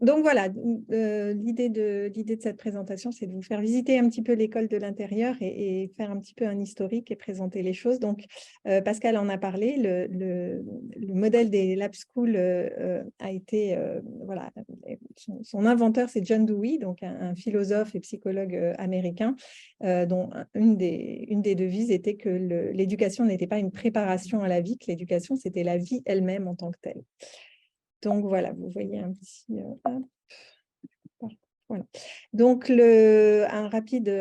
Donc voilà, l'idée de cette présentation, c'est de vous faire visiter un petit peu l'école de l'intérieur et faire un petit peu un historique et présenter les choses. Donc, Pascal en a parlé, le modèle des Lab Schools a été, voilà, son inventeur, c'est John Dewey, donc un philosophe et psychologue américain, dont une des devises était que l'éducation n'était pas une préparation à la vie, que l'éducation, c'était la vie elle-même en tant que telle. Donc voilà, vous voyez un petit... voilà. Donc, un rapide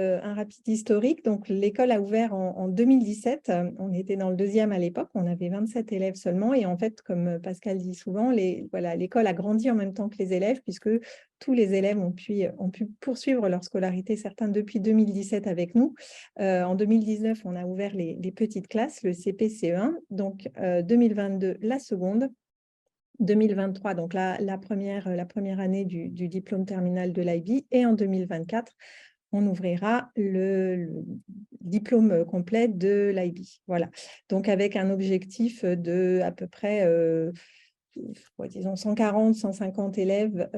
historique. Donc, l'école a ouvert en 2017. On était dans le 2e à l'époque. On avait 27 élèves seulement. Et en fait, comme Pascal dit souvent, l'école a grandi en même temps que les élèves, puisque tous les élèves ont pu poursuivre leur scolarité, certains depuis 2017 avec nous. En 2019, on a ouvert les petites classes, le CP, CE1. Donc, 2022, la seconde. 2023, donc la première année du diplôme terminal de l'IB, et en 2024, on ouvrira le diplôme complet de l'IB. Voilà, donc avec un objectif de à peu près disons 140, 150 élèves,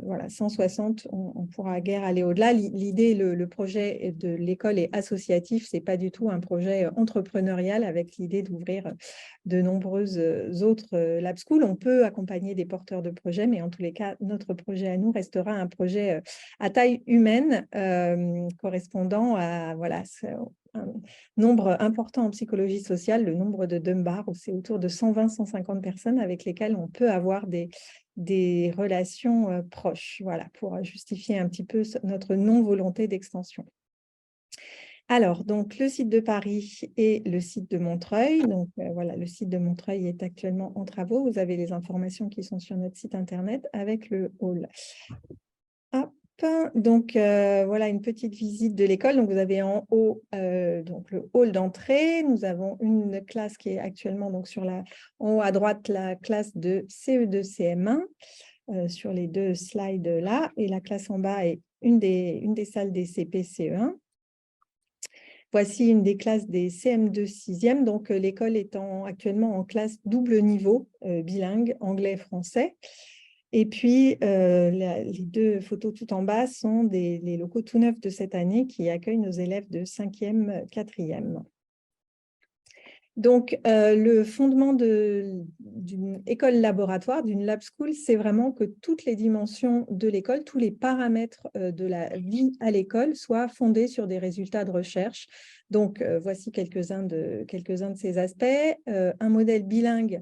voilà, 160, on pourra guère aller au-delà. L'idée, le projet de l'école est associatif, ce n'est pas du tout un projet entrepreneurial avec l'idée d'ouvrir de nombreuses autres lab schools. On peut accompagner des porteurs de projets, mais en tous les cas, notre projet à nous restera un projet à taille humaine, correspondant à voilà, un nombre important en psychologie sociale, le nombre de Dunbar, où c'est autour de 120-150 personnes avec lesquelles on peut avoir des relations proches, voilà, pour justifier un petit peu notre non-volonté d'extension. Alors, donc, le site de Paris et le site de Montreuil. Donc, voilà, le site de Montreuil est actuellement en travaux. Vous avez les informations qui sont sur notre site internet avec le hall. Hop. Donc, voilà une petite visite de l'école. Donc, vous avez en haut donc le hall d'entrée. Nous avons une classe qui est actuellement donc, en haut à droite, la classe de CE2, CM1, sur les 2 slides là. Et la classe en bas est une des salles des CP, CE1. Voici une des classes des CM2 6e. Donc, l'école est actuellement en classe double niveau, bilingue, anglais-français. Et puis, les 2 photos tout en bas sont les locaux tout neufs de cette année qui accueillent nos élèves de 5e, 4e. Donc, le fondement d'une école laboratoire, d'une lab school, c'est vraiment que toutes les dimensions de l'école, tous les paramètres de la vie à l'école soient fondés sur des résultats de recherche. Donc, voici quelques-uns de ces aspects. Un modèle bilingue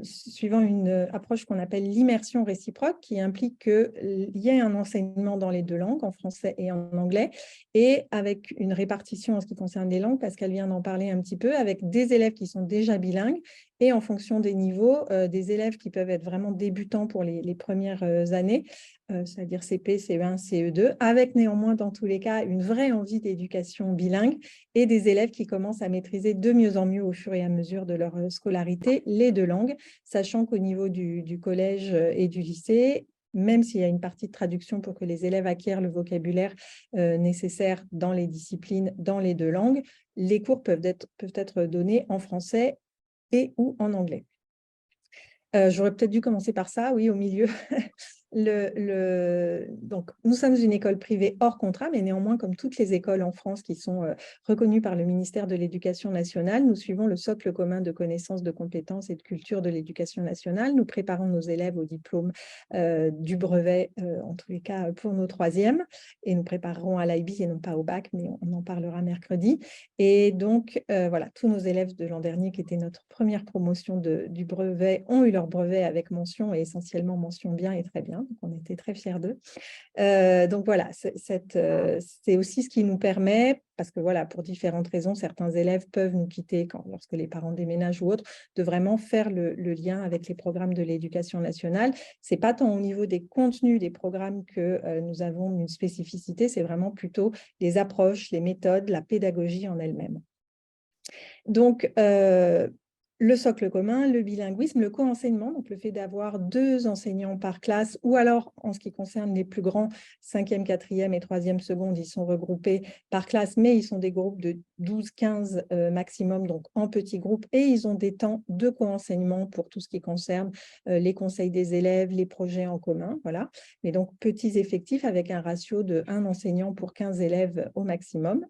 suivant une approche qu'on appelle l'immersion réciproque, qui implique qu'il y ait un enseignement dans les 2 langues, en français et en anglais, et avec une répartition en ce qui concerne les langues, Pascal vient d'en parler un petit peu, avec des élèves qui sont déjà bilingues, et en fonction des niveaux, des élèves qui peuvent être vraiment débutants pour les premières années, c'est-à-dire CP, CE1, CE2, avec néanmoins, dans tous les cas, une vraie envie d'éducation bilingue, et des élèves qui commencent à maîtriser de mieux en mieux au fur et à mesure de leur scolarité les 2 langues, sachant qu'au niveau du collège et du lycée, même s'il y a une partie de traduction pour que les élèves acquièrent le vocabulaire nécessaire dans les disciplines, dans les 2 langues, les cours peuvent être donnés en français et ou en anglais. J'aurais peut-être dû commencer par ça, oui, au milieu. Donc, nous sommes une école privée hors contrat, mais néanmoins, comme toutes les écoles en France qui sont reconnues par le ministère de l'Éducation nationale, nous suivons le socle commun de connaissances, de compétences et de culture de l'Éducation nationale. Nous préparons nos élèves au diplôme du brevet, en tous les cas pour nos 3e, et nous préparerons à l'IB et non pas au bac, mais on en parlera mercredi. Et donc, voilà, tous nos élèves de l'an dernier, qui était notre première promotion du brevet, ont eu leur brevet avec mention, et essentiellement mention bien et très bien. Donc, on était très fiers d'eux. Donc, voilà, c'est aussi ce qui nous permet, parce que voilà, pour différentes raisons, certains élèves peuvent nous quitter lorsque les parents déménagent ou autres, de vraiment faire le lien avec les programmes de l'Éducation nationale. Ce n'est pas tant au niveau des contenus des programmes que nous avons une spécificité, c'est vraiment plutôt les approches, les méthodes, la pédagogie en elle-même. Donc, le socle commun, le bilinguisme, le co-enseignement, donc le fait d'avoir 2 enseignants par classe, ou alors, en ce qui concerne les plus grands, 5e, 4e et 3e seconde, ils sont regroupés par classe, mais ils sont des groupes de 12-15 maximum, donc en petits groupes, et ils ont des temps de co-enseignement pour tout ce qui concerne les conseils des élèves, les projets en commun, voilà. Mais donc, petits effectifs avec un ratio de 1 enseignant pour 15 élèves au maximum.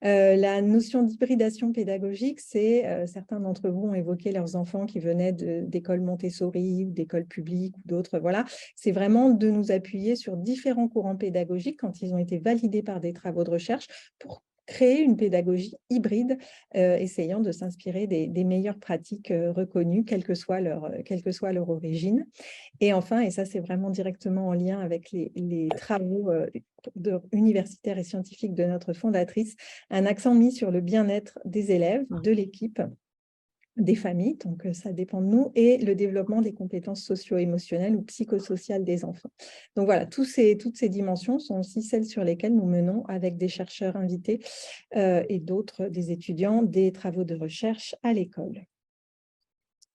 La notion d'hybridation pédagogique, c'est, certains d'entre vous ont évoqué leurs enfants qui venaient d'écoles Montessori ou d'écoles publiques ou d'autres, voilà. C'est vraiment de nous appuyer sur différents courants pédagogiques quand ils ont été validés par des travaux de recherche pour créer une pédagogie hybride, essayant de s'inspirer des meilleures pratiques reconnues, quelle que soit leur origine. Et enfin, et ça c'est vraiment directement en lien avec les travaux universitaires et scientifiques de notre fondatrice, un accent mis sur le bien-être des élèves, de l'équipe, des familles, donc ça dépend de nous, et le développement des compétences socio-émotionnelles ou psychosociales des enfants. Donc voilà, toutes ces dimensions sont aussi celles sur lesquelles nous menons avec des chercheurs invités et d'autres, des étudiants, des travaux de recherche à l'école.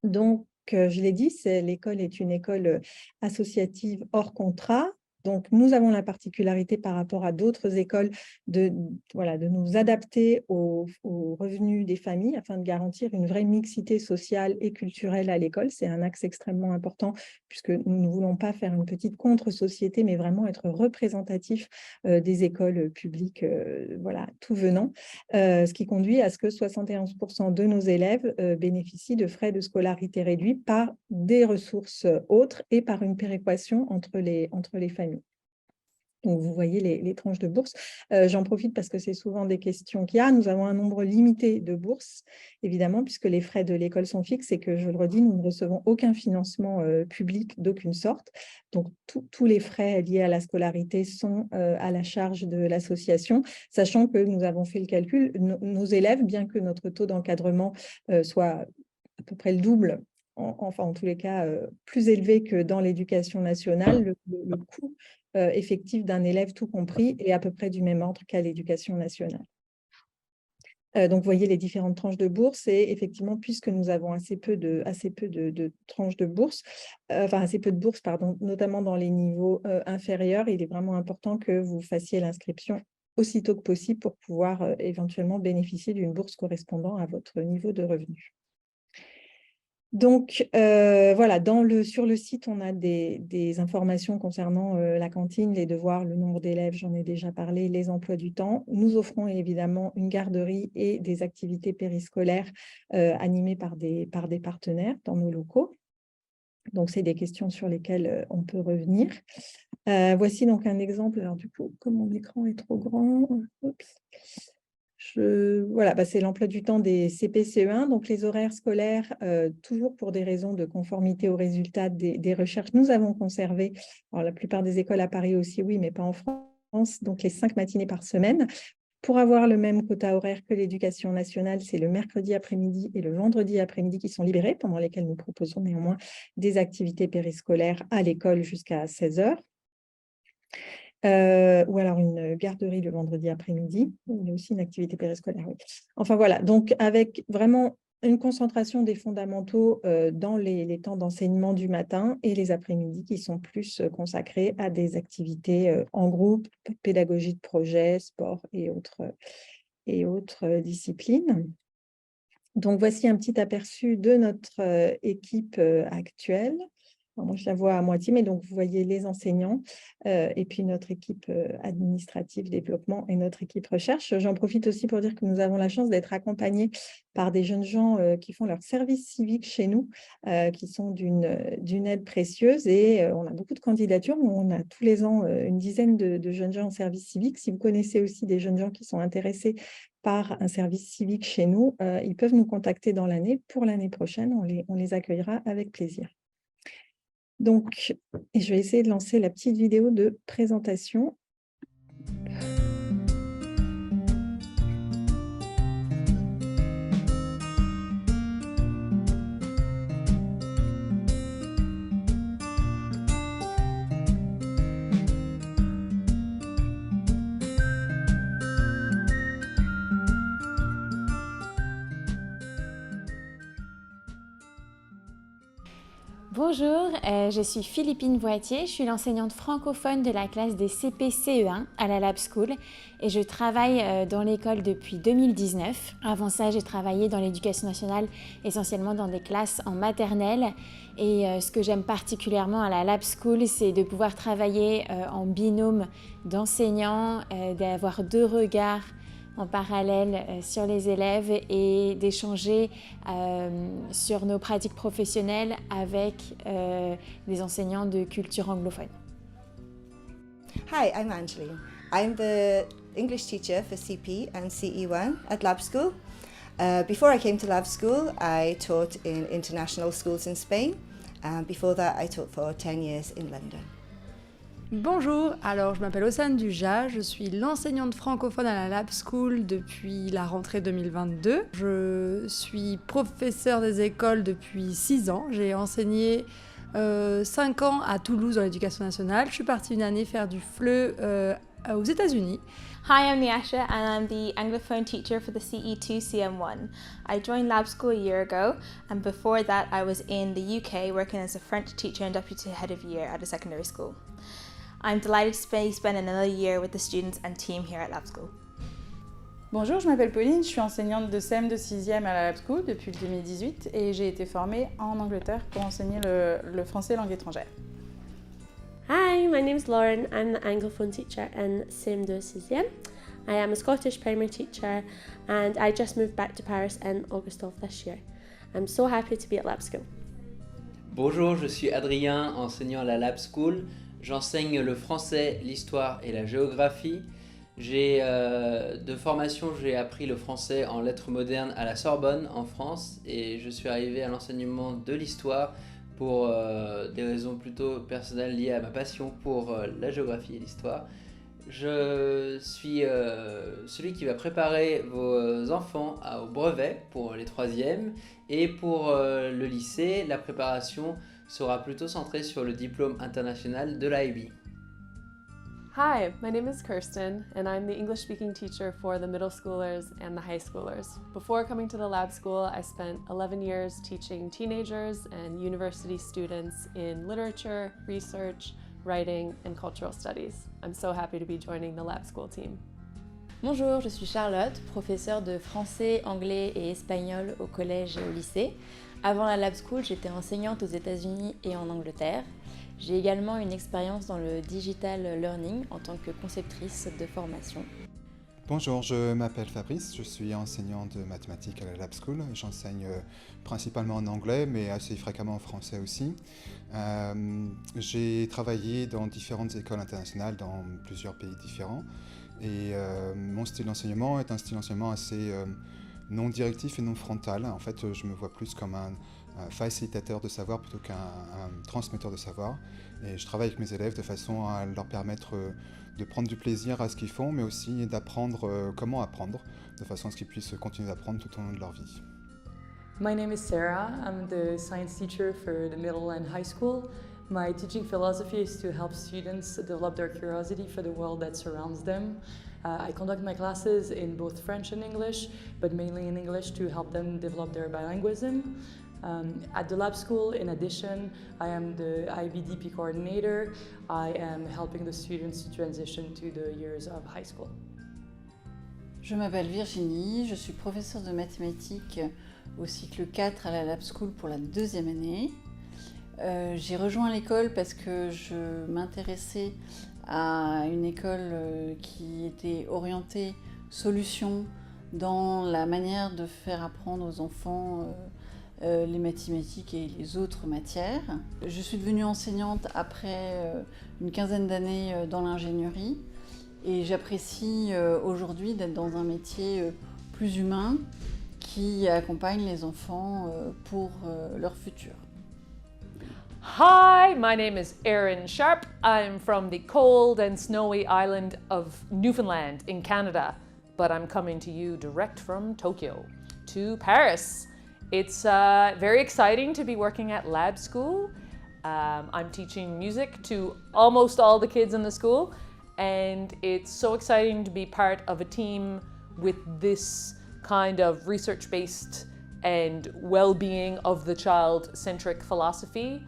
Donc, je l'ai dit, l'école est une école associative hors contrat. Donc, nous avons la particularité par rapport à d'autres écoles de nous adapter aux revenus des familles afin de garantir une vraie mixité sociale et culturelle à l'école. C'est un axe extrêmement important puisque nous ne voulons pas faire une petite contre-société, mais vraiment être représentatifs des écoles publiques, tout venant. Ce qui conduit à ce que 71% de nos élèves bénéficient de frais de scolarité réduits par des ressources autres et par une péréquation entre les familles. Donc, vous voyez les tranches de bourses. J'en profite parce que c'est souvent des questions qu'il y a. Nous avons un nombre limité de bourses, évidemment, puisque les frais de l'école sont fixes et que, je le redis, nous ne recevons aucun financement public d'aucune sorte. Donc, tous les frais liés à la scolarité sont à la charge de l'association, sachant que nous avons fait le calcul. Nos élèves, bien que notre taux d'encadrement soit à peu près le double, en tous les cas plus élevé que dans l'éducation nationale, le coût effectif d'un élève tout compris est à peu près du même ordre qu'à l'éducation nationale. Donc, vous voyez les différentes tranches de bourse et effectivement, puisque nous avons assez peu de tranches de bourse, assez peu de bourses, pardon, notamment dans les niveaux inférieurs, il est vraiment important que vous fassiez l'inscription aussitôt que possible pour pouvoir éventuellement bénéficier d'une bourse correspondant à votre niveau de revenu. Donc, voilà, sur le site, on a des informations concernant la cantine, les devoirs, le nombre d'élèves, j'en ai déjà parlé, les emplois du temps. Nous offrons évidemment une garderie et des activités périscolaires animées par des partenaires dans nos locaux. Donc, c'est des questions sur lesquelles on peut revenir. Voici donc un exemple. Alors, du coup, comme mon écran est trop grand, c'est l'emploi du temps des CP-CE1, donc les horaires scolaires, toujours pour des raisons de conformité aux résultats des recherches, nous avons conservé, alors la plupart des écoles à Paris aussi, oui, mais pas en France, donc les 5 matinées par semaine. Pour avoir le même quota horaire que l'éducation nationale, c'est le mercredi après-midi et le vendredi après-midi qui sont libérés, pendant lesquels nous proposons néanmoins des activités périscolaires à l'école jusqu'à 16 h. Ou alors une garderie le vendredi après-midi. Il y a aussi une activité périscolaire. Oui. Enfin voilà, donc avec vraiment une concentration des fondamentaux dans les temps d'enseignement du matin et les après-midi qui sont plus consacrés à des activités en groupe, pédagogie de projet, sport et autres disciplines. Donc voici un petit aperçu de notre équipe actuelle. Alors, moi, je la vois à moitié, mais donc vous voyez les enseignants et puis notre équipe administrative développement et notre équipe recherche. J'en profite aussi pour dire que nous avons la chance d'être accompagnés par des jeunes gens qui font leur service civique chez nous, qui sont d'une aide précieuse et on a beaucoup de candidatures. On a tous les ans une dizaine de jeunes gens en service civique. Si vous connaissez aussi des jeunes gens qui sont intéressés par un service civique chez nous, ils peuvent nous contacter dans l'année. Pour l'année prochaine, on les accueillera avec plaisir. Donc, je vais essayer de lancer la petite vidéo de présentation. Bonjour, je suis Philippine Voitier, je suis l'enseignante francophone de la classe des CP-CE1 à la Lab School et je travaille dans l'école depuis 2019. Avant ça, j'ai travaillé dans l'éducation nationale essentiellement dans des classes en maternelle et ce que j'aime particulièrement à la Lab School, c'est de pouvoir travailler en binôme d'enseignants, d'avoir deux regards en parallèle sur les élèves et d'échanger sur nos pratiques professionnelles avec des enseignants de culture anglophone. Hi, I'm Angeline. I'm the English teacher for CP and CE1 at Lab School. Before I came to Lab School, I taught in international schools in Spain. Before that, I taught for 10 years in London. Bonjour, alors je m'appelle Océane Dujas, je suis l'enseignante francophone à la Lab School depuis la rentrée 2022. Je suis professeure des écoles depuis 6 ans, j'ai enseigné 5 ans à Toulouse dans l'éducation nationale. Je suis partie une année faire du FLE aux États-Unis. Hi, I'm Niasha and I'm the Anglophone teacher for the CE2 CM1. I joined Lab School a year ago and before that I was in the UK working as a French teacher and deputy head of year at a secondary school. I'm delighted to spend another year with the students and team here at Lab School. Bonjour, je m'appelle Pauline, je suis enseignante de CM de 6e à la Lab School depuis 2018 et j'ai été formée en Angleterre pour enseigner le français langue étrangère. Hi, my name is Lauren. I'm the Anglophone teacher in CM2 6e. I am a Scottish primary teacher and I just moved back to Paris in August of this year. I'm so happy to be at Lab School. Bonjour, je suis Adrien, enseignant à la Lab School. J'enseigne le français, l'histoire et la géographie. De formation, j'ai appris le français en lettres modernes à la Sorbonne en France et je suis arrivé à l'enseignement de l'histoire pour des raisons plutôt personnelles liées à ma passion pour la géographie et l'histoire. Je suis celui qui va préparer vos enfants au brevet pour les 3e et pour le lycée, la préparation sera plutôt centrée sur le diplôme international de l'IB. Hi, my name is Kirsten, and I'm the English-speaking teacher for the middle schoolers and the high schoolers. Before coming to the Lab School, I spent 11 years teaching teenagers and university students in literature, research, writing, and cultural studies. I'm so happy to be joining the Lab School team. Bonjour, je suis Charlotte, professeure de français, anglais et espagnol au collège et au lycée. Avant la Lab School, j'étais enseignante aux États-Unis et en Angleterre. J'ai également une expérience dans le digital learning en tant que conceptrice de formation. Bonjour, je m'appelle Fabrice, je suis enseignant de mathématiques à la Lab School. J'enseigne principalement en anglais, mais assez fréquemment en français aussi. J'ai travaillé dans différentes écoles internationales dans plusieurs pays différents. Et mon style d'enseignement est un style d'enseignement assez non directif et non frontal. En fait, je me vois plus comme un facilitateur de savoir plutôt qu'un transmetteur de savoir. Et je travaille avec mes élèves de façon à leur permettre de prendre du plaisir à ce qu'ils font, mais aussi d'apprendre comment apprendre, de façon à ce qu'ils puissent continuer d'apprendre tout au long de leur vie. My name is Sarah. I'm the science teacher for the middle and high school. My teaching philosophy is to help students develop their curiosity for the world that surrounds them. I conduct my classes in both French and English, but mainly in English to help them develop their bilingualism. At the Lab School, in addition, I am the IBDP coordinator. I am helping the students to transition to the years of high school. Je m'appelle Virginie, je suis professeure de mathématiques au cycle 4 à la Lab School pour la 2e année. J'ai rejoint l'école parce que je m'intéressais à une école qui était orientée solution dans la manière de faire apprendre aux enfants les mathématiques et les autres matières. Je suis devenue enseignante après une quinzaine d'années dans l'ingénierie et j'apprécie aujourd'hui d'être dans un métier plus humain qui accompagne les enfants pour leur futur. Hi, my name is Erin Sharp. I'm from the cold and snowy island of Newfoundland in Canada, but I'm coming to you direct from Tokyo to Paris. It's very exciting to be working at Lab School. I'm teaching music to almost all the kids in the school, and it's so exciting to be part of a team with this kind of research-based and well-being of the child-centric philosophy.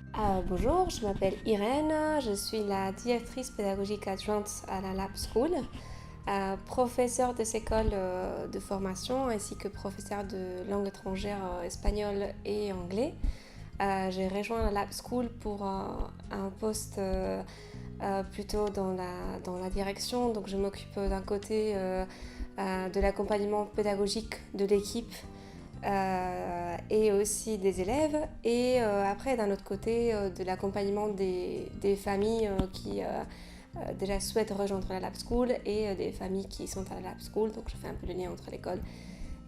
Bonjour, je m'appelle Irène, je suis la directrice pédagogique adjointe à la Lab School, professeure des écoles de formation ainsi que professeure de langue étrangère espagnol et anglais. J'ai rejoint la Lab School pour un poste plutôt dans la direction, donc je m'occupe d'un côté de l'accompagnement pédagogique de l'équipe et aussi des élèves, et après d'un autre côté de l'accompagnement des familles qui déjà souhaitent rejoindre la Lab School et des familles qui sont à la Lab School, donc je fais un peu le lien entre l'école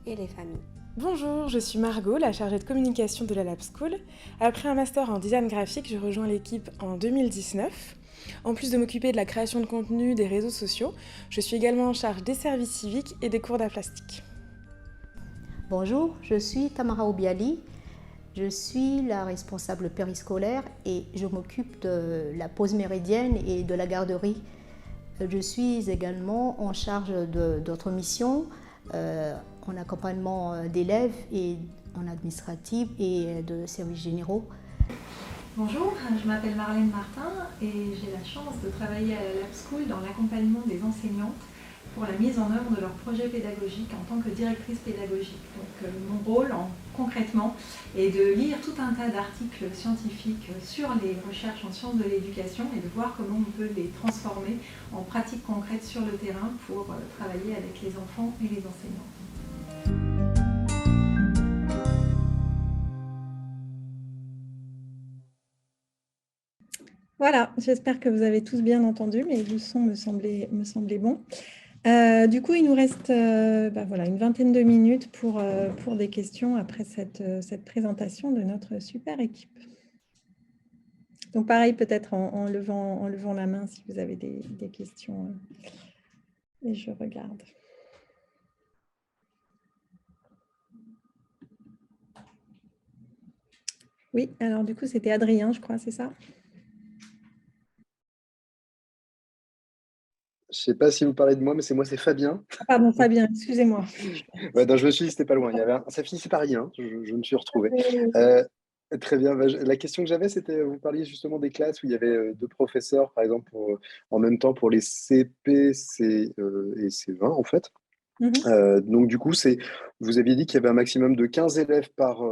et les familles. Bonjour, je suis Margot, la chargée de communication de la Lab School. Après un master en design graphique, je rejoins l'équipe en 2019. En plus de m'occuper de la création de contenu des réseaux sociaux, je suis également en charge des services civiques et des cours d'art plastique. Bonjour, je suis Tamara Obiali. Je suis la responsable périscolaire et je m'occupe de la pause méridienne et de la garderie. Je suis également en charge d'autres missions en accompagnement d'élèves et en administratif et de services généraux. Bonjour, je m'appelle Marlène Martin et j'ai la chance de travailler à la Lab School dans l'accompagnement des enseignantes pour la mise en œuvre de leurs projets pédagogiques en tant que directrice pédagogique. Donc mon rôle concrètement est de lire tout un tas d'articles scientifiques sur les recherches en sciences de l'éducation et de voir comment on peut les transformer en pratiques concrètes sur le terrain pour travailler avec les enfants et les enseignants. Voilà, j'espère que vous avez tous bien entendu, mais le son me semblait bon. Du coup, il nous reste voilà, une vingtaine de minutes pour des questions après cette présentation de notre super équipe. Donc pareil, peut-être en levant la main si vous avez des questions. Et je regarde. Oui, alors du coup, c'était Adrien, je crois, c'est ça ? Je ne sais pas si vous parlez de moi, mais c'est Fabien. Ah, pardon, Fabien, excusez-moi. Ouais, non, je me suis dit que c'était pas loin. Ça finissait par rien, je me suis retrouvé. Très bien. La question que j'avais, c'était, vous parliez justement des classes où il y avait 2 professeurs, par exemple, en même temps pour les CP, et C20, en fait. Donc, du coup, vous aviez dit qu'il y avait un maximum de 15 élèves par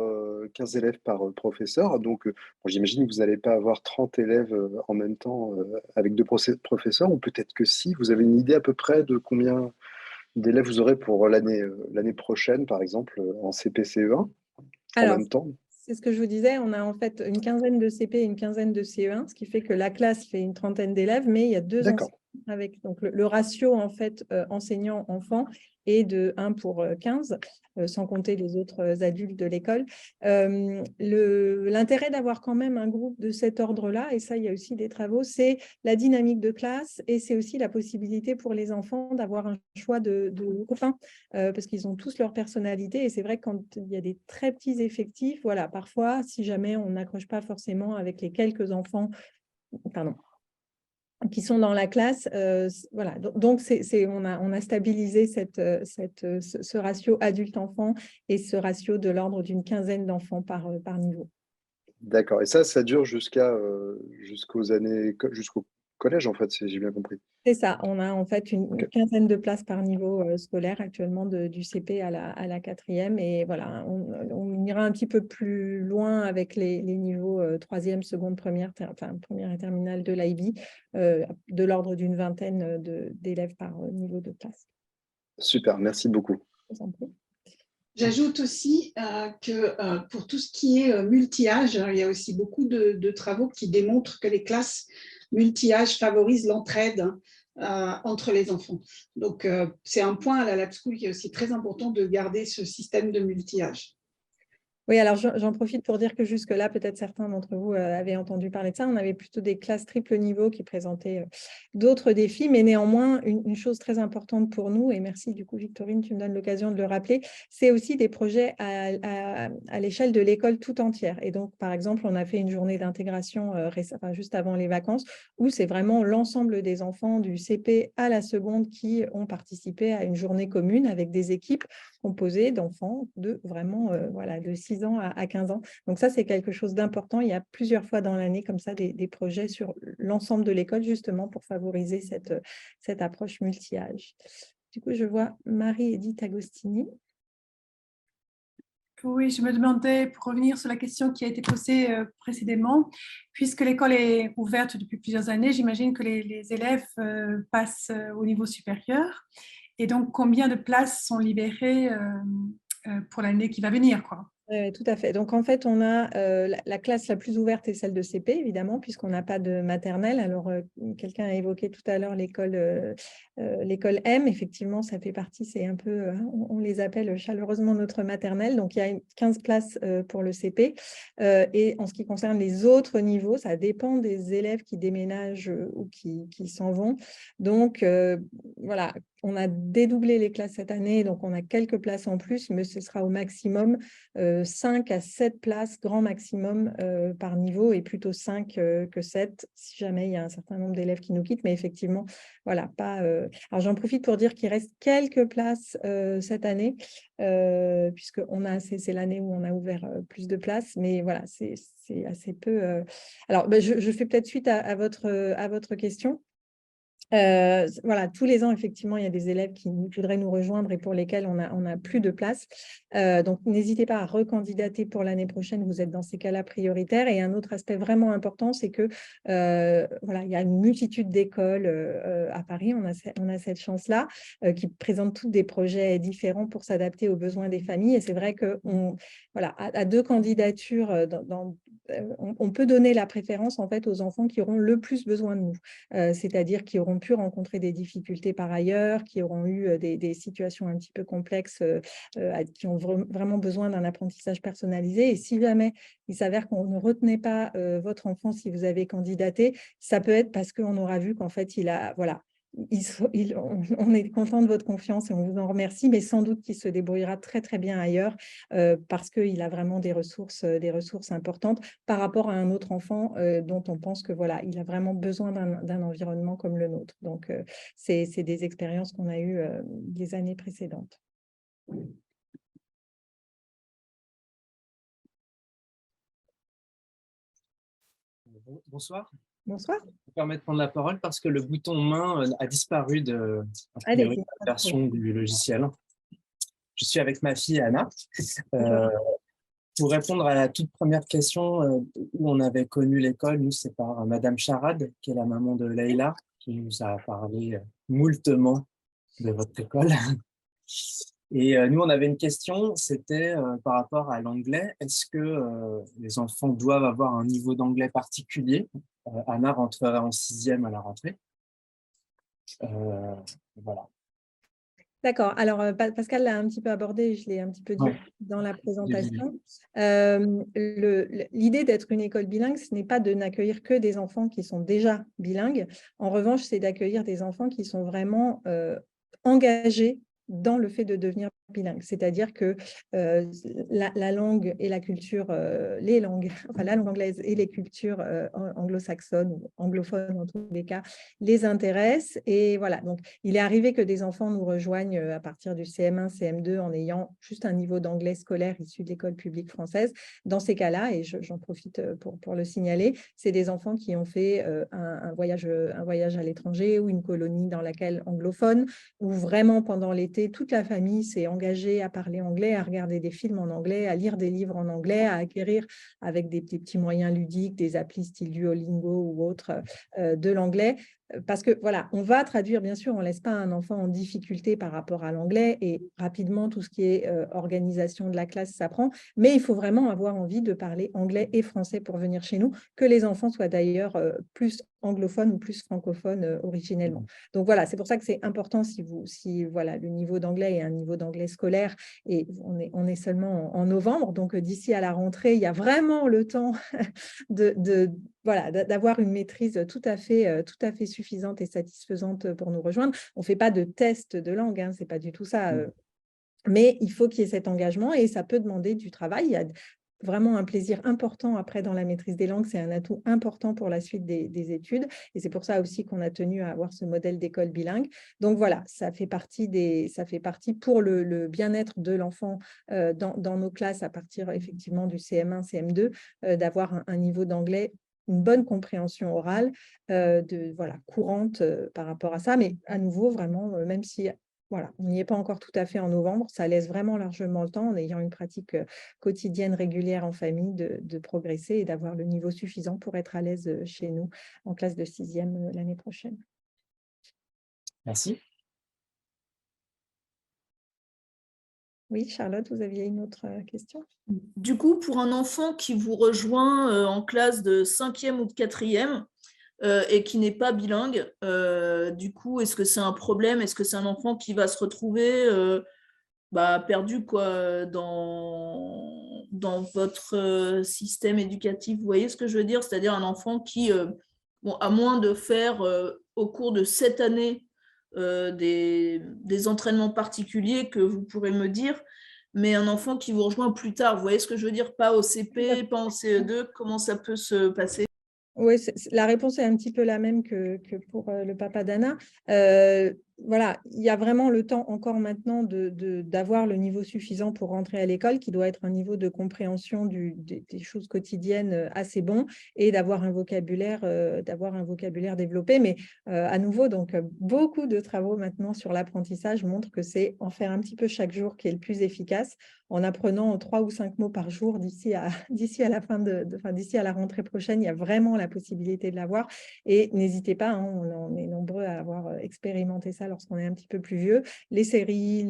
professeur. Donc, j'imagine que vous n'allez pas avoir 30 élèves en même temps avec 2 professeurs, ou peut-être que si. Vous avez une idée à peu près de combien d'élèves vous aurez pour l'année prochaine, par exemple, en CP-CE1 en même temps? C'est ce que je vous disais, on a en fait une quinzaine de CP et une quinzaine de CE1, ce qui fait que la classe fait une trentaine d'élèves, mais il y a 2 enseignants avec donc le ratio en fait enseignant-enfant est de 1 pour 15, sans compter les autres adultes de l'école. L'intérêt d'avoir quand même un groupe de cet ordre-là, et ça, il y a aussi des travaux, c'est la dynamique de classe et c'est aussi la possibilité pour les enfants d'avoir un choix de copains, parce qu'ils ont tous leur personnalité. Et c'est vrai que quand il y a des très petits effectifs, voilà, parfois, si jamais on n'accroche pas forcément avec les quelques enfants, qui sont dans la classe, voilà. Donc on a stabilisé ce ratio adulte-enfant et ce ratio de l'ordre d'une quinzaine d'enfants par niveau. D'accord. Et ça dure jusqu'au collège, en fait, si j'ai bien compris. C'est ça. On a en fait une quinzaine de places par niveau scolaire actuellement du CP à la 4e. Et voilà, on ira un petit peu plus loin avec les niveaux 3e, seconde, première et terminale de l'IB, de l'ordre d'une vingtaine d'élèves par niveau de classe. Super, merci beaucoup. Je vous en prie. J'ajoute aussi que pour tout ce qui est multi-âge, il y a aussi beaucoup de travaux qui démontrent que les classes multi-âge favorisent l'entraide entre les enfants. Donc, c'est un point à la Lab School qui est aussi très important de garder ce système de multi-âge. Oui, alors j'en profite pour dire que jusque-là, peut-être certains d'entre vous avaient entendu parler de ça. On avait plutôt des classes triple niveau qui présentaient d'autres défis, mais néanmoins, une chose très importante pour nous, et merci du coup Victorine, tu me donnes l'occasion de le rappeler, c'est aussi des projets à l'échelle de l'école tout entière. Et donc, par exemple, on a fait une journée d'intégration juste avant les vacances, où c'est vraiment l'ensemble des enfants du CP à la seconde qui ont participé à une journée commune avec des équipes composées d'enfants de vraiment de 6 ans à 15 ans. Donc ça, c'est quelque chose d'important. Il y a plusieurs fois dans l'année comme ça des projets sur l'ensemble de l'école justement pour favoriser cette approche multi-âge. Du coup, je vois Marie-Édith Agostini. Oui, je me demandais, pour revenir sur la question qui a été posée précédemment, puisque l'école est ouverte depuis plusieurs années, j'imagine que les élèves passent au niveau supérieur. Et donc, combien de places sont libérées pour l'année qui va venir, quoi? Tout à fait. Donc, en fait, on a la classe la plus ouverte est celle de CP, évidemment, puisqu'on n'a pas de maternelle. Alors, quelqu'un a évoqué tout à l'heure l'école M. Effectivement, ça fait partie, c'est un peu, on les appelle chaleureusement notre maternelle. Donc, il y a 15 places pour le CP. Et en ce qui concerne les autres niveaux, ça dépend des élèves qui déménagent ou qui s'en vont. Donc, voilà, on a dédoublé les classes cette année, donc on a quelques places en plus, mais ce sera au maximum 5 à 7 places, grand maximum par niveau, et plutôt 5 que 7, si jamais il y a un certain nombre d'élèves qui nous quittent. Mais effectivement, voilà, pas... Alors, j'en profite pour dire qu'il reste quelques places cette année, puisque c'est l'année où on a ouvert plus de places, mais voilà, c'est assez peu... Alors, je fais peut-être suite à votre question. Voilà, tous les ans, effectivement, il y a des élèves qui voudraient nous rejoindre et pour lesquels on a plus de place. Donc, n'hésitez pas à recandidater pour l'année prochaine. Vous êtes dans ces cas-là prioritaires. Et un autre aspect vraiment important, c'est que voilà, il y a une multitude d'écoles à Paris. On a cette chance-là qui présentent toutes des projets différents pour s'adapter aux besoins des familles. Et c'est vrai que voilà, à 2 candidatures, on peut donner la préférence en fait aux enfants qui auront le plus besoin de nous, c'est-à-dire qui auront pu rencontrer des difficultés par ailleurs, qui auront eu des situations un petit peu complexes, qui ont vraiment besoin d'un apprentissage personnalisé. Et si jamais il s'avère qu'on ne retenait pas votre enfant si vous avez candidaté, ça peut être parce qu'on aura vu qu'en fait, voilà, on est content de votre confiance et on vous en remercie, mais sans doute qu'il se débrouillera très très bien ailleurs parce qu'il a vraiment des ressources importantes par rapport à un autre enfant dont on pense que voilà, il a vraiment besoin d'un environnement comme le nôtre. Donc, c'est des expériences qu'on a eues des années précédentes. Bonsoir. Bonsoir. Je me permets de prendre la parole parce que le bouton main a disparu de la version du logiciel. Je suis avec ma fille Anna. Pour répondre à la toute première question où on avait connu l'école, nous c'est par Madame Charade, qui est la maman de Leïla, qui nous a parlé moultement de votre école. Et nous, on avait une question, c'était par rapport à l'anglais. Est-ce que les enfants doivent avoir un niveau d'anglais particulier? Anna rentrerait en 6e à la rentrée. Voilà. D'accord. Alors, Pascal l'a un petit peu abordé, je l'ai un petit peu dit dans la présentation. L'idée d'être une école bilingue, ce n'est pas de n'accueillir que des enfants qui sont déjà bilingues. En revanche, c'est d'accueillir des enfants qui sont vraiment engagés dans le fait de devenir bilingue, c'est-à-dire que la langue et la culture, les langues, enfin la langue anglaise et les cultures anglo-saxonnes ou anglophones en tous les cas, les intéressent. Et voilà, donc il est arrivé que des enfants nous rejoignent à partir du CM1, CM2 en ayant juste un niveau d'anglais scolaire issu de l'école publique française. Dans ces cas-là, et j'en profite pour le signaler, c'est des enfants qui ont fait un voyage à l'étranger ou une colonie dans laquelle anglophone, où vraiment pendant l'été, toute la famille s'est engagée à parler anglais, à regarder des films en anglais, à lire des livres en anglais, à acquérir avec des petits moyens ludiques, des applis style Duolingo ou autres, de l'anglais, parce que voilà, on va traduire, bien sûr, on ne laisse pas un enfant en difficulté par rapport à l'anglais et rapidement, tout ce qui est organisation de la classe s'apprend, mais il faut vraiment avoir envie de parler anglais et français pour venir chez nous, que les enfants soient d'ailleurs plus anglophones ou plus francophones originellement. Donc voilà, c'est pour ça que c'est important si voilà, le niveau d'anglais est un niveau d'anglais scolaire et on est seulement en novembre, donc d'ici à la rentrée, il y a vraiment le temps voilà, d'avoir une maîtrise tout à fait suffisante et satisfaisante pour nous rejoindre. On ne fait pas de test de langue, hein, ce n'est pas du tout ça. Mais il faut qu'il y ait cet engagement et ça peut demander du travail. Il y a vraiment un plaisir important après dans la maîtrise des langues. C'est un atout important pour la suite des études. Et c'est pour ça aussi qu'on a tenu à avoir ce modèle d'école bilingue. Donc voilà, ça fait partie pour le bien-être de l'enfant dans nos classes à partir effectivement du CM1, CM2, d'avoir un niveau d'anglais, une bonne compréhension orale courante par rapport à ça. Mais à nouveau, vraiment, même si voilà, on n'y est pas encore tout à fait en novembre, ça laisse vraiment largement le temps, en ayant une pratique quotidienne régulière en famille, de progresser et d'avoir le niveau suffisant pour être à l'aise chez nous en classe de 6e l'année prochaine. Merci. Oui, Charlotte, vous aviez une autre question? Du coup, pour un enfant qui vous rejoint en classe de 5e ou de 4e et qui n'est pas bilingue, du coup, est-ce que c'est un problème? Est-ce que c'est un enfant qui va se retrouver perdu quoi, dans votre système éducatif? Vous voyez ce que je veux dire? C'est-à-dire un enfant qui, à moins de faire au cours de cette année des entraînements particuliers que vous pourrez me dire, mais un enfant qui vous rejoint plus tard, vous voyez ce que je veux dire? Pas au CP, pas en CE2, comment ça peut se passer? Oui, la réponse est un petit peu la même que pour le papa d'Anna. Voilà, il y a vraiment le temps encore maintenant d'avoir le niveau suffisant pour rentrer à l'école, qui doit être un niveau de compréhension des choses quotidiennes assez bon et d'avoir un vocabulaire développé. Mais à nouveau, donc beaucoup de travaux maintenant sur l'apprentissage montrent que c'est en faire un petit peu chaque jour qui est le plus efficace, en apprenant 3 ou 5 mots par jour d'ici à la rentrée prochaine. Il y a vraiment la possibilité de l'avoir. Et n'hésitez pas, hein, on est nombreux à avoir expérimenté ça lorsqu'on est un petit peu plus vieux, les séries,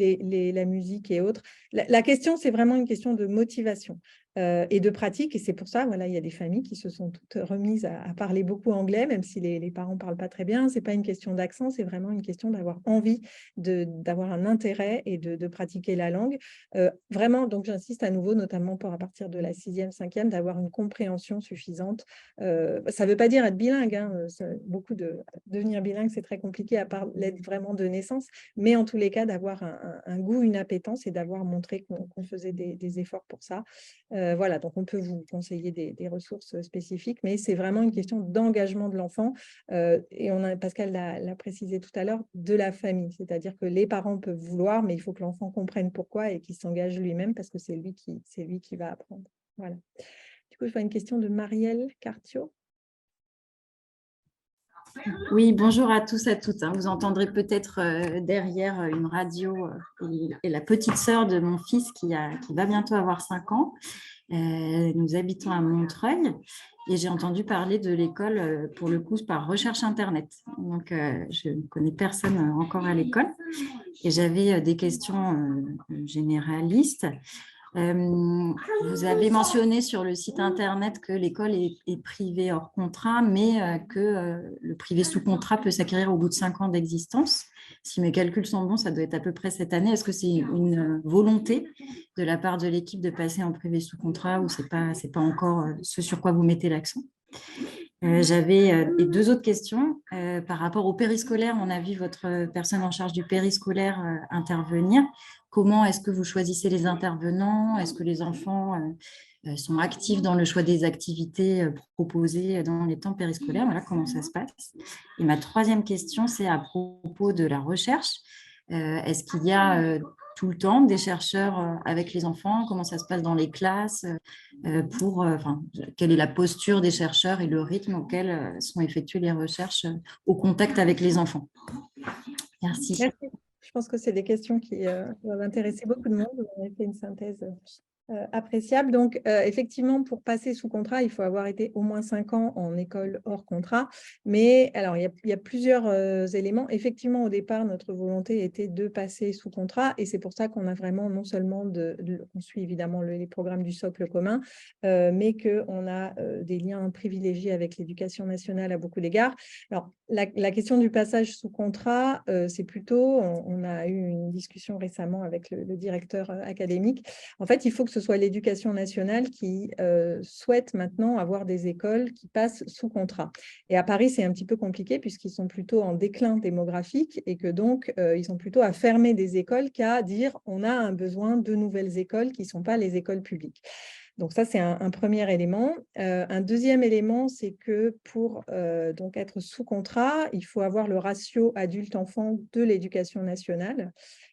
la musique et autres. La question, c'est vraiment une question de motivation et de pratique. Et c'est pour ça, voilà, il y a des familles qui se sont toutes remises à parler beaucoup anglais, même si les parents ne parlent pas très bien. Ce n'est pas une question d'accent, c'est vraiment une question d'avoir envie, d'avoir un intérêt et de pratiquer la langue. Vraiment, donc j'insiste à nouveau, notamment à partir de la 6e, 5e, d'avoir une compréhension suffisante. Ça ne veut pas dire être bilingue, hein. Devenir bilingue, c'est très compliqué à part l'être vraiment de naissance, mais en tous les cas, d'avoir un goût, une appétence et d'avoir montré qu'on faisait des efforts pour ça. Voilà, donc on peut vous conseiller des ressources spécifiques, mais c'est vraiment une question d'engagement de l'enfant. Et Pascal l'a précisé tout à l'heure, de la famille. C'est-à-dire que les parents peuvent vouloir, mais il faut que l'enfant comprenne pourquoi et qu'il s'engage lui-même parce que c'est lui qui va apprendre. Voilà. Du coup, je vois une question de Marielle Cartiot. Oui, bonjour à tous, à toutes. Vous entendrez peut-être derrière une radio et la petite sœur de mon fils qui va bientôt avoir 5 ans. Nous habitons à Montreuil et j'ai entendu parler de l'école pour le coup par recherche Internet. Donc, je ne connais personne encore à l'école et j'avais des questions généralistes. Vous avez mentionné sur le site internet que l'école est privée hors contrat, mais que le privé sous contrat peut s'acquérir au bout de 5 ans d'existence. Si mes calculs sont bons, ça doit être à peu près cette année. Est-ce que c'est une volonté de la part de l'équipe de passer en privé sous contrat ou c'est pas encore ce sur quoi vous mettez l'accent? J'avais 2 autres questions. Par rapport au périscolaire, on a vu votre personne en charge du périscolaire intervenir. Comment est-ce que vous choisissez les intervenants? Est-ce que les enfants sont actifs dans le choix des activités proposées dans les temps périscolaires? Voilà, comment ça se passe. Et ma 3e question, c'est à propos de la recherche. Est-ce qu'il y a tout le temps des chercheurs avec les enfants? Comment ça se passe dans les classes? Quelle est la posture des chercheurs et le rythme auquel sont effectuées les recherches au contact avec les enfants? Merci. Merci. Je pense que c'est des questions qui doivent intéresser beaucoup de monde. Vous avez fait une synthèse Appréciable. Donc, effectivement, pour passer sous contrat, il faut avoir été au moins 5 ans en école hors contrat. Mais alors, il y a plusieurs éléments. Effectivement, au départ, notre volonté était de passer sous contrat. Et c'est pour ça qu'on a vraiment non seulement on suit évidemment les programmes du socle commun, mais qu'on a des liens privilégiés avec l'éducation nationale à beaucoup d'égards. Alors, la question du passage sous contrat, c'est plutôt, on a eu une discussion récemment avec le directeur académique. En fait, il faut que ce soit l'éducation nationale qui souhaite maintenant avoir des écoles qui passent sous contrat. Et à Paris, c'est un petit peu compliqué puisqu'ils sont plutôt en déclin démographique et que donc, ils sont plutôt à fermer des écoles qu'à dire on a un besoin de nouvelles écoles qui ne sont pas les écoles publiques. Donc ça, c'est un premier élément. Un deuxième élément, c'est que pour donc être sous contrat, il faut avoir le ratio adulte-enfant de l'éducation nationale,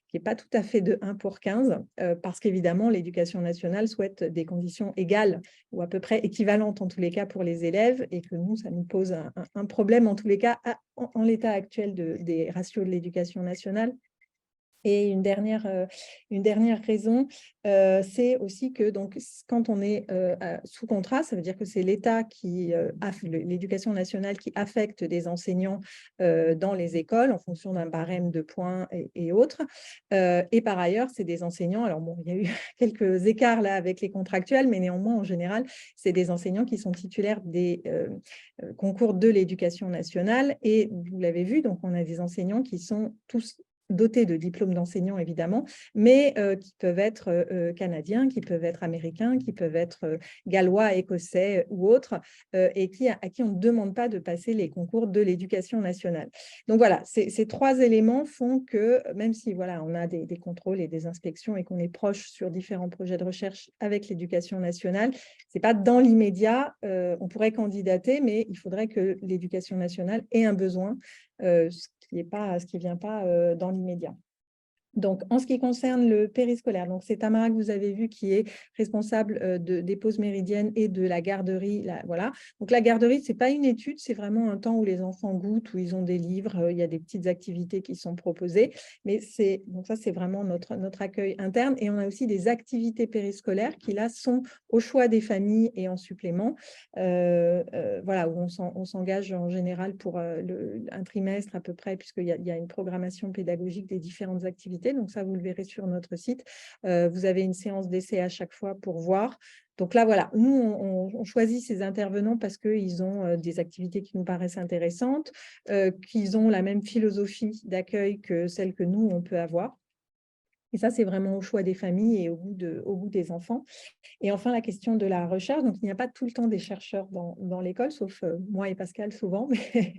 qui n'est pas tout à fait de 1 pour 15, parce qu'évidemment, l'éducation nationale souhaite des conditions égales ou à peu près équivalentes en tous les cas pour les élèves, et que nous, ça nous pose un problème en tous les cas en l'état actuel des ratios de l'éducation nationale. Et une dernière raison, c'est aussi que donc, quand on est sous contrat, ça veut dire que c'est l'État l'éducation nationale qui affecte des enseignants dans les écoles en fonction d'un barème de points et autres. Et par ailleurs, c'est des enseignants, alors bon, il y a eu quelques écarts là avec les contractuels, mais néanmoins, en général, c'est des enseignants qui sont titulaires des concours de l'éducation nationale. Et vous l'avez vu, donc on a des enseignants qui sont tous dotés de diplômes d'enseignants, évidemment, mais qui peuvent être canadiens, qui peuvent être américains, qui peuvent être gallois, écossais ou autres, et à qui on ne demande pas de passer les concours de l'éducation nationale. Donc voilà, ces 3 éléments font que, même si voilà, on a des contrôles et des inspections et qu'on est proche sur différents projets de recherche avec l'éducation nationale, ce n'est pas dans l'immédiat, on pourrait candidater, mais il faudrait que l'éducation nationale ait un besoin, ce qui ne vient pas dans l'immédiat. Donc, en ce qui concerne le périscolaire, donc c'est Tamara que vous avez vu qui est responsable des pauses méridiennes et de la garderie. Voilà. Donc, la garderie, ce n'est pas une étude, c'est vraiment un temps où les enfants goûtent, où ils ont des livres, il y a des petites activités qui sont proposées. Mais donc ça, c'est vraiment notre accueil interne. Et on a aussi des activités périscolaires qui, là, sont au choix des familles et en supplément. Voilà, où on s'engage en général pour un trimestre à peu près, puisqu'il y a une programmation pédagogique des différentes activités. Donc ça, vous le verrez sur notre site. Vous avez une séance d'essai à chaque fois pour voir. Donc là, voilà, nous, on choisit ces intervenants parce qu'ils ont des activités qui nous paraissent intéressantes, qu'ils ont la même philosophie d'accueil que celle que nous, on peut avoir. Et ça, c'est vraiment au choix des familles et au goût des enfants. Et enfin, la question de la recherche. Donc, il n'y a pas tout le temps des chercheurs dans l'école, sauf moi et Pascal souvent. Mais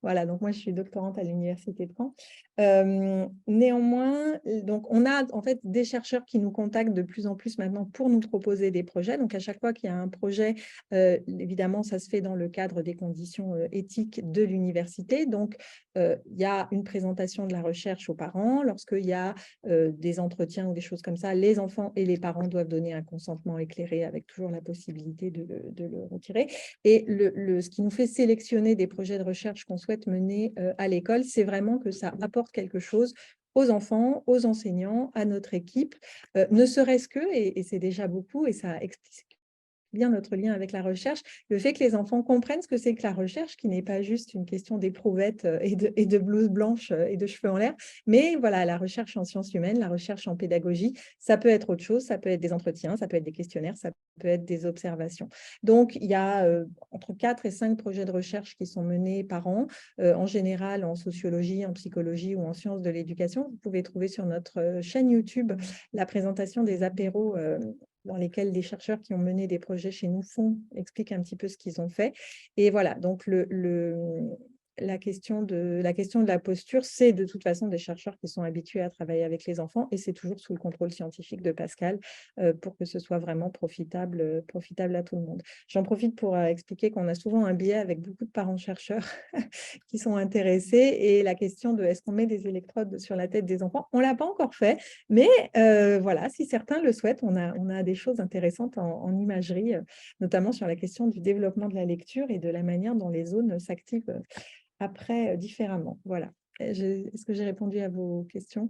voilà, donc moi, je suis doctorante à l'Université de Caen. Néanmoins, donc, on a en fait des chercheurs qui nous contactent de plus en plus maintenant pour nous proposer des projets. Donc, à chaque fois qu'il y a un projet, évidemment, ça se fait dans le cadre des conditions éthiques de l'université. Donc, il y a une présentation de la recherche aux parents. Lorsqu'il y a des entretiens ou des choses comme ça, les enfants et les parents doivent donner un consentement éclairé avec toujours la possibilité de le retirer. Et ce qui nous fait sélectionner des projets de recherche qu'on souhaite mener à l'école, c'est vraiment que ça apporte quelque chose aux enfants, aux enseignants, à notre équipe, ne serait-ce que, et c'est déjà beaucoup, et ça explique bien notre lien avec la recherche, le fait que les enfants comprennent ce que c'est que la recherche, qui n'est pas juste une question d'éprouvettes et de blouse blanche et de cheveux en l'air, mais voilà, la recherche en sciences humaines, la recherche en pédagogie, ça peut être autre chose, ça peut être des entretiens, ça peut être des questionnaires, ça peut être des observations. Donc, il y a entre 4 et 5 projets de recherche qui sont menés par an, en général en sociologie, en psychologie ou en sciences de l'éducation. Vous pouvez trouver sur notre chaîne YouTube la présentation des apéros dans lesquels les chercheurs qui ont mené des projets chez nous expliquent un petit peu ce qu'ils ont fait. Et voilà, donc la question de la posture, c'est de toute façon des chercheurs qui sont habitués à travailler avec les enfants, et c'est toujours sous le contrôle scientifique de Pascal pour que ce soit vraiment profitable à tout le monde. J'en profite pour expliquer qu'on a souvent un biais avec beaucoup de parents chercheurs qui sont intéressés, et la question de est-ce qu'on met des électrodes sur la tête des enfants, on ne l'a pas encore fait, mais voilà, si certains le souhaitent, on a des choses intéressantes en imagerie, notamment sur la question du développement de la lecture et de la manière dont les zones s'activent après différemment. Voilà. Est-ce que j'ai répondu à vos questions?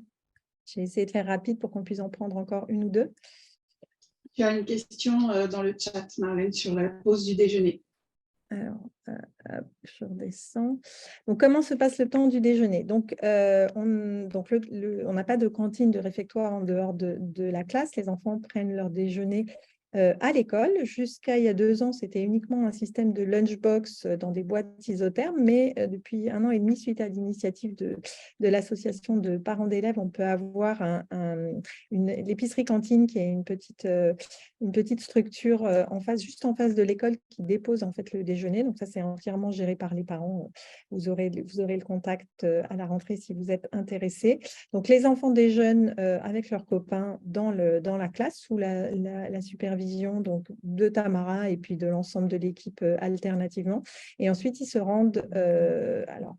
J'ai essayé de faire rapide pour qu'on puisse en prendre encore une ou deux. Tu as une question dans le chat, Marlène, sur la pause du déjeuner. Alors, je redescends. Donc, comment se passe le temps du déjeuner? Donc, on n'a pas de cantine, de réfectoire en dehors de la classe. Les enfants prennent leur déjeuner à l'école. Jusqu'à il y a 2 ans, c'était uniquement un système de lunchbox dans des boîtes isothermes, mais depuis 1 an et demi, suite à l'initiative de l'association de parents d'élèves, on peut avoir l'épicerie cantine, qui est une petite structure juste en face de l'école, qui dépose en fait le déjeuner. Donc ça, c'est entièrement géré par les parents. Vous aurez le contact à la rentrée si vous êtes intéressés. Donc les enfants déjeunent avec leurs copains dans la classe sous la supervision donc de Tamara et puis de l'ensemble de l'équipe alternativement. Et ensuite, ils se rendent, alors,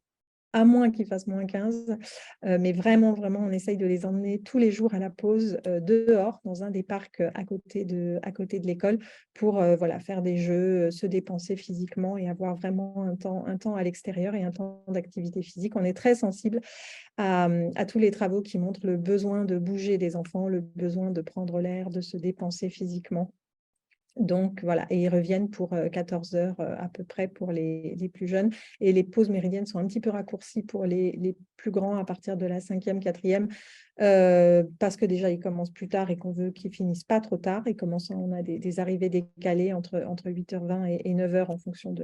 à moins qu'il fasse moins 15, mais vraiment, on essaye de les emmener tous les jours à la pause dehors, dans un des parcs à côté de l'école, pour faire des jeux, se dépenser physiquement et avoir vraiment un temps à l'extérieur et un temps d'activité physique. On est très sensible à tous les travaux qui montrent le besoin de bouger des enfants, le besoin de prendre l'air, de se dépenser physiquement. Donc voilà, et ils reviennent pour 14 heures à peu près pour les plus jeunes. Et les pauses méridiennes sont un petit peu raccourcies pour les plus grands à partir de la 5e, 4e, parce que déjà ils commencent plus tard et qu'on veut qu'ils finissent pas trop tard. On a des arrivées décalées entre 8h20 et 9h en fonction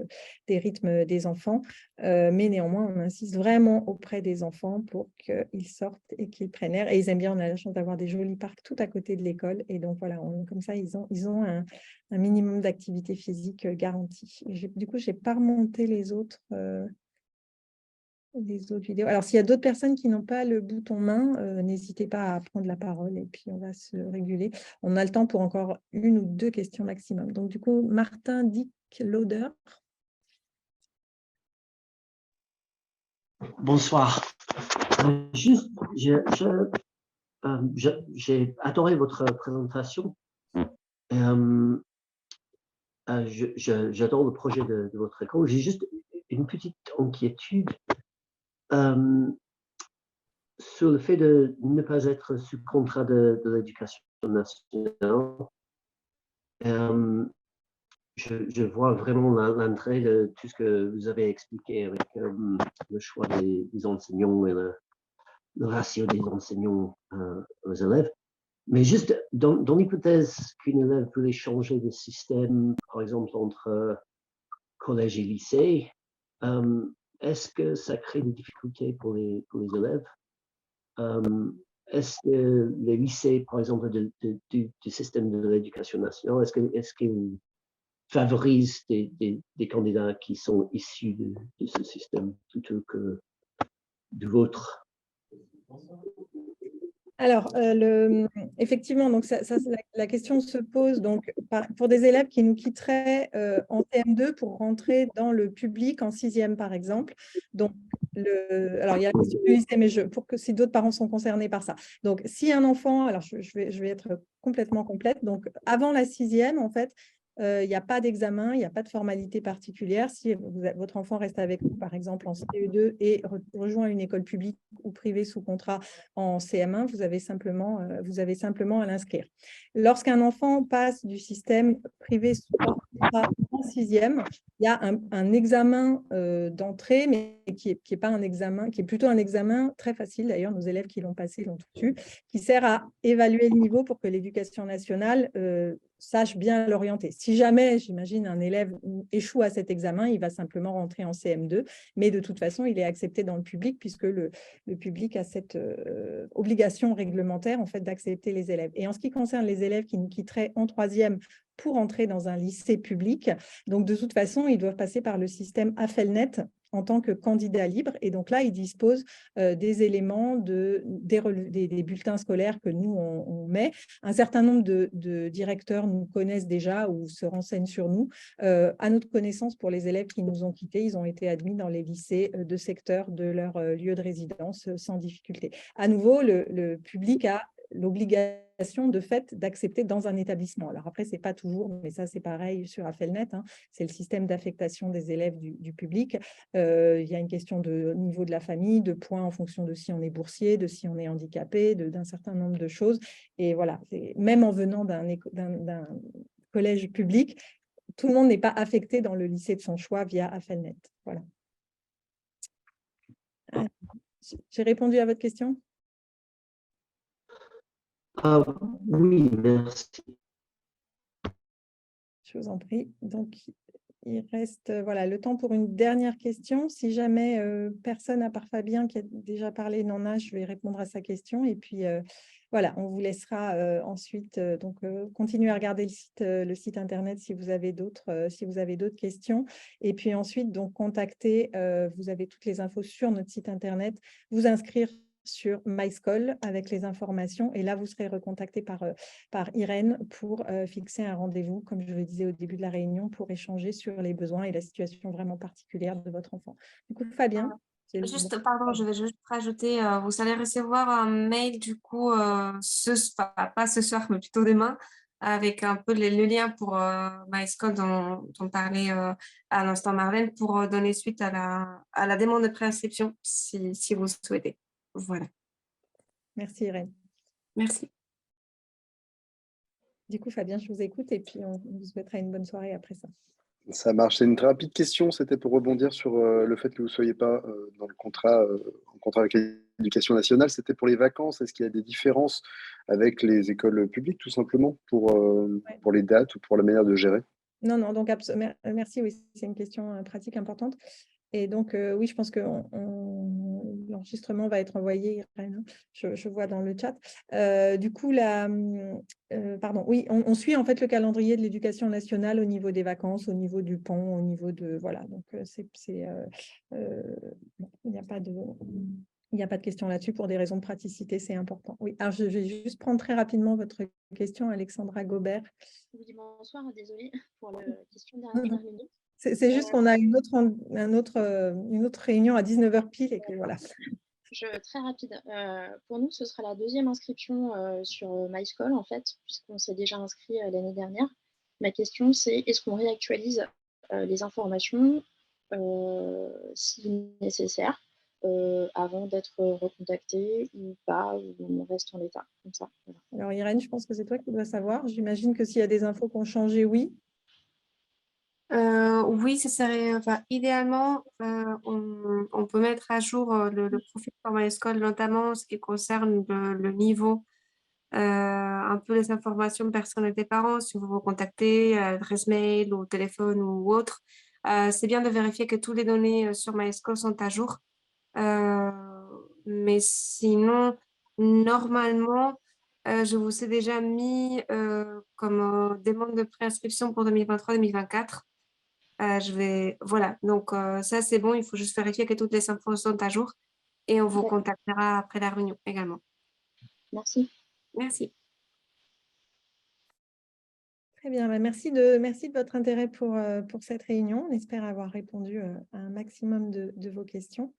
des rythmes des enfants. Mais néanmoins, on insiste vraiment auprès des enfants pour qu'ils sortent et qu'ils prennent air. Et ils aiment bien, on a la chance d'avoir des jolis parcs tout à côté de l'école. Et donc voilà, comme ça, ils ont un minimum d'activité physique garantie. Du coup, je n'ai pas remonté les autres vidéos. Alors, s'il y a d'autres personnes qui n'ont pas le bouton main, n'hésitez pas à prendre la parole et puis on va se réguler. On a le temps pour encore 1 ou 2 questions maximum. Donc, du coup, Martin Dick Lauder. Bonsoir. Juste, j'ai adoré votre présentation. J'adore le projet de votre école. J'ai juste une petite inquiétude sur le fait de ne pas être sous contrat de l'éducation nationale. Je vois vraiment l'entrée de tout ce que vous avez expliqué avec le choix des enseignants et le ratio des enseignants aux élèves. Mais juste dans l'hypothèse qu'une élève voulait changer de système, par exemple entre collège et lycée, est-ce que ça crée des difficultés pour les élèves? Est-ce que les lycées, par exemple, du système de l'éducation nationale, est-ce qu'ils favorisent des candidats qui sont issus de ce système plutôt que du vôtre? Alors, effectivement, donc la question se pose donc, pour des élèves qui nous quitteraient en CM2 pour rentrer dans le public en 6e, par exemple. Donc, alors, il y a la question du lycée, mais si d'autres parents sont concernés par ça. Donc, si un enfant, alors je vais être complètement complète, donc avant la 6e, en fait, il n'y a pas d'examen, il n'y a pas de formalité particulière. Si votre enfant reste avec vous, par exemple, en CE2 et rejoint une école publique ou privée sous contrat en CM1, vous avez simplement à l'inscrire. Lorsqu'un enfant passe du système privé sous contrat en 6e, il y a un examen d'entrée, mais qui est pas un examen, qui est plutôt un examen très facile. D'ailleurs, nos élèves qui l'ont passé l'ont tout eu, qui sert à évaluer le niveau pour que l'éducation nationale sache bien l'orienter. Si jamais, j'imagine, un élève échoue à cet examen, il va simplement rentrer en CM2, mais de toute façon, il est accepté dans le public puisque le public a cette obligation réglementaire en fait, d'accepter les élèves. Et en ce qui concerne les élèves qui nous quitteraient en 3e pour entrer dans un lycée public, donc de toute façon, ils doivent passer par le système AFELNET en tant que candidat libre. Et donc là, ils disposent des éléments, des bulletins scolaires que nous, on met. Un certain nombre de directeurs nous connaissent déjà ou se renseignent sur nous. À notre connaissance, pour les élèves qui nous ont quittés, ils ont été admis dans les lycées de secteur de leur lieu de résidence sans difficulté. À nouveau, le public a l'obligation de fait d'accepter dans un établissement. Alors après, ce n'est pas toujours, mais ça c'est pareil sur Affelnet, hein, c'est le système d'affectation des élèves du public. Il y a une question de niveau de la famille, de points en fonction de si on est boursier, de si on est handicapé, d'un certain nombre de choses. Et voilà, même en venant d'un collège public, tout le monde n'est pas affecté dans le lycée de son choix via Affelnet. Voilà. J'ai répondu à votre question? Oui, merci. Je vous en prie. Donc, il reste voilà, le temps pour une dernière question. Si jamais personne, à part Fabien qui a déjà parlé, n'en a, je vais répondre à sa question. Et puis, voilà, on vous laissera ensuite continuer à regarder le site internet si vous avez d'autres questions. Et puis ensuite, donc, contacter, vous avez toutes les infos sur notre site internet, vous inscrire sur MySchool avec les informations. Et là, vous serez recontacté par Irène pour fixer un rendez-vous, comme je le disais au début de la réunion, pour échanger sur les besoins et la situation vraiment particulière de votre enfant. Du coup, Fabien. Pardon, je vais juste rajouter, vous allez recevoir un mail du coup, pas ce soir, mais plutôt demain, avec un peu le lien pour MySchool dont parlait à l'instant Marlène, pour donner suite à la demande de préinscription si vous souhaitez. Voilà. Merci Irène. Merci. Du coup, Fabien, je vous écoute et puis on vous souhaitera une bonne soirée après ça. Ça marche. C'est une très rapide question. C'était pour rebondir sur le fait que vous ne soyez pas dans le contrat, en contrat avec l'éducation nationale. C'était pour les vacances. Est-ce qu'il y a des différences avec les écoles publiques, tout simplement, pour les dates ou pour la manière de gérer? Non, donc merci. Oui, c'est une question pratique importante. Et donc, oui, je pense que l'enregistrement va être envoyé, Irène, je vois dans le chat. Du coup, pardon, oui, on suit en fait le calendrier de l'éducation nationale au niveau des vacances, au niveau du pont, au niveau de… Voilà, donc il n'y a pas de… Il n'y a pas de question là-dessus pour des raisons de praticité, c'est important. Oui, alors je vais juste prendre très rapidement votre question, Alexandra Gobert. Oui, bonsoir, désolée pour la question dernière minute. C'est juste qu'on a une autre réunion à 19h pile et que voilà. Très rapide. Pour nous, ce sera la deuxième inscription sur MySchool, en fait, puisqu'on s'est déjà inscrit l'année dernière. Ma question, c'est est-ce qu'on réactualise les informations si nécessaire avant d'être recontacté ou pas, ou on reste en l'état, comme ça. Voilà. Alors Irène, je pense que c'est toi qui dois savoir. J'imagine que s'il y a des infos qui ont changé, oui. Oui, ça serait, idéalement, on peut mettre à jour le profil sur MySchool, notamment ce qui concerne le niveau, un peu les informations personnelles des parents, si vous vous contactez, adresse mail ou téléphone ou autre. C'est bien de vérifier que toutes les données sur MySchool sont à jour. Mais sinon, normalement, je vous ai déjà mis comme demande de préinscription pour 2023-2024. Voilà, donc ça c'est bon, il faut juste vérifier que toutes les infos sont à jour et on vous contactera après la réunion également. Merci. Merci. Très bien, merci de votre intérêt pour cette réunion. On espère avoir répondu à un maximum de vos questions.